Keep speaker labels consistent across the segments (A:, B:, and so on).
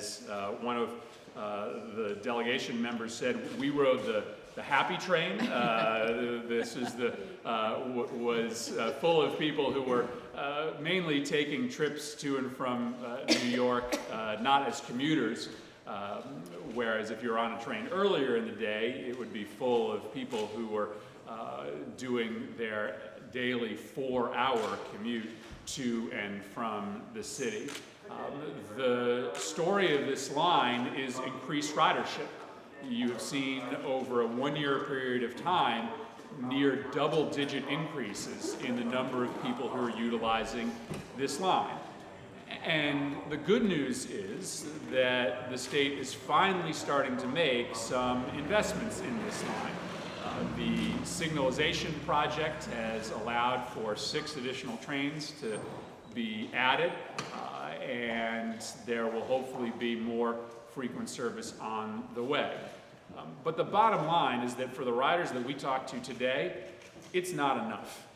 A: as one of the delegation members said, we rode the happy train. This is was full of people who were mainly taking trips to and from New York, not as commuters, whereas if you're on a train earlier in the day, it would be full of people who were doing their daily 4-hour commute to and from the city. The story of this line is increased ridership. You have seen over a 1-year period of time near double-digit increases in the number of people who are utilizing this line. And the good news is that the state is finally starting to make some investments in this line. The signalization project has allowed for 6 additional trains to be added, and there will hopefully be more frequent service on the way. But the bottom line is that for the riders that we talked to today, it's not enough.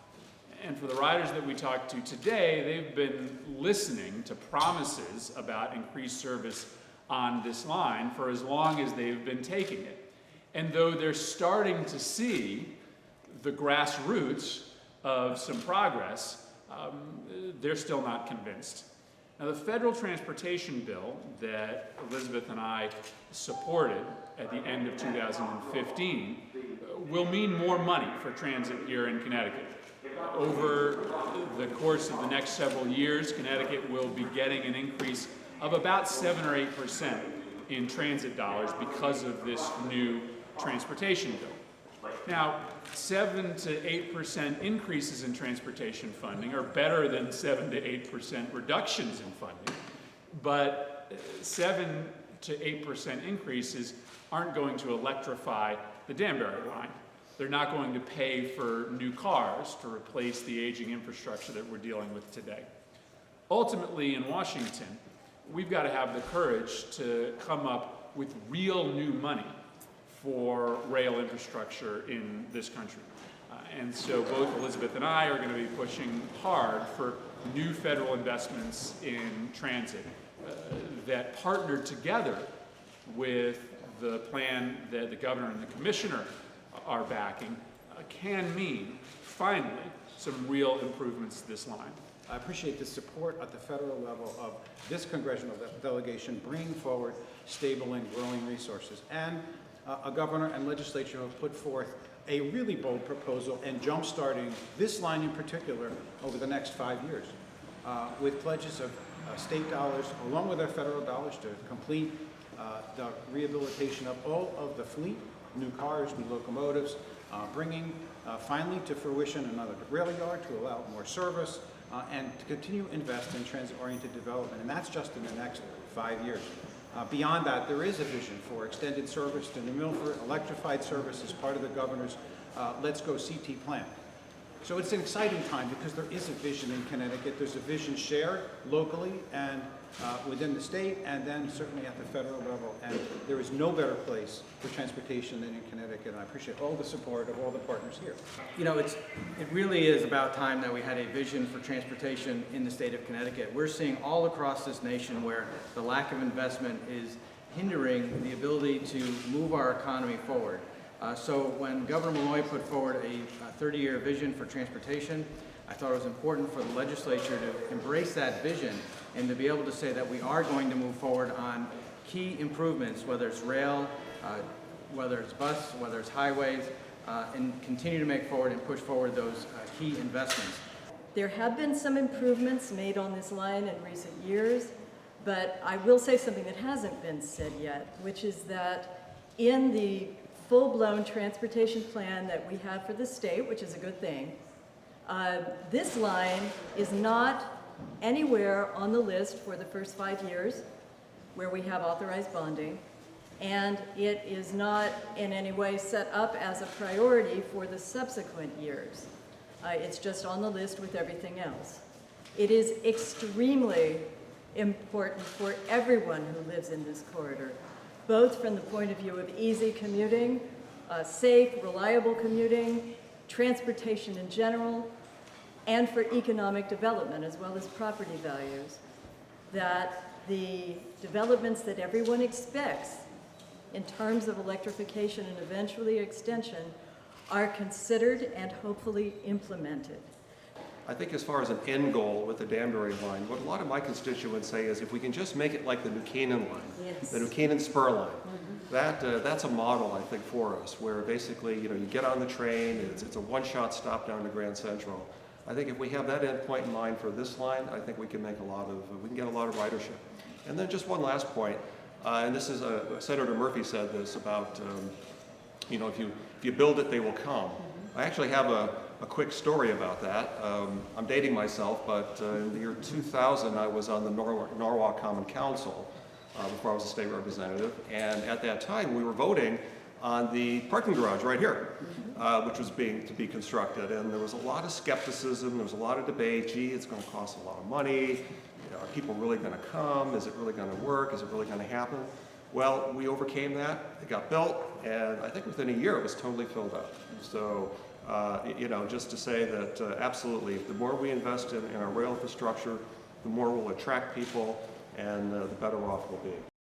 A: And for the riders that we talked to today, they've been listening to promises about increased service on this line for as long as they've been taking it. And though they're starting to see the grassroots of some progress, they're still not convinced. Now, the federal transportation bill that Elizabeth and I supported at the end of 2015 will mean more money for transit here in Connecticut. Over the course of the next several years, Connecticut will be getting an increase of about 7 or 8% in transit dollars because of this new transportation bill. Now, 7 to 8% increases in transportation funding are better than 7 to 8% reductions in funding, but 7 to 8% increases aren't going to electrify the Danbury line. They're not going to pay for new cars to replace the aging infrastructure that we're dealing with today. Ultimately, in Washington, we've got to have the courage to come up with real new money for rail infrastructure in this country. And so both Elizabeth and I are going to be pushing hard for new federal investments in transit that partner together with the plan that the governor and the commissioner are backing can mean, finally, some real improvements to this line.
B: I appreciate the support at the federal level of this congressional delegation bringing forward stable and growing resources. And a governor and legislature have put forth a really bold proposal and jump-starting this line in particular over the next 5 years with pledges of state dollars along with our federal dollars to complete the rehabilitation of all of the fleet, new cars, new locomotives, bringing finally to fruition another rail yard to allow more service and to continue to invest in transit-oriented development. And that's just in the next 5 years. Beyond that, there is a vision for extended service to New Milford, electrified service as part of the governor's Let's Go CT plan. So it's an exciting time because there is a vision in Connecticut. There's a vision shared locally and within the state, and then certainly at the federal level. And there is no better place for transportation than in Connecticut. And I appreciate all the support of all the partners here.
C: You know, it really is about time that we had a vision for transportation in the state of Connecticut. We're seeing all across this nation where the lack of investment is hindering the ability to move our economy forward. So when Governor Malloy put forward a 30-year vision for transportation, I thought it was important for the legislature to embrace that vision and to be able to say that we are going to move forward on key improvements, whether it's rail, whether it's bus, whether it's highways, and continue to make forward and push forward those key investments.
D: There have been some improvements made on this line in recent years, but I will say something that hasn't been said yet, which is that in the full-blown transportation plan that we have for the state, which is a good thing, this line is not anywhere on the list for the first 5 years where we have authorized bonding, and it is not in any way set up as a priority for the subsequent years. It's just on the list with everything else. It is extremely important for everyone who lives in this corridor, both from the point of view of easy commuting, safe, reliable commuting, transportation in general, and for economic development as well as property values, that the developments that everyone expects in terms of electrification and eventually extension are considered and hopefully implemented.
E: I think as far as an end goal with the Danbury line, what a lot of my constituents say is if we can just make it like the New Canaan line,
D: Yes.
E: the New Canaan spur line, that's a model, I think, for us, where basically, you get on the train, it's a one-shot stop down to Grand Central. I think if we have that end point in mind for this line, I think we can make we can get a lot of ridership. And then just one last point, and this is, Senator Murphy said this about, if you build it, they will come. I actually have a quick story about that. I'm dating myself, but in the year 2000, I was on the Norwalk Common Council before I was a state representative, and at that time, we were voting on the parking garage right here, which was to be constructed, and there was a lot of skepticism, there was a lot of debate. Gee, it's going to cost a lot of money. Are people really going to come? Is it really going to work? Is it really going to happen? Well, we overcame that. It got built, and I think within a year, it was totally filled up. So, just to say that absolutely, the more we invest in our rail infrastructure, the more we'll attract people, and the better off we'll be.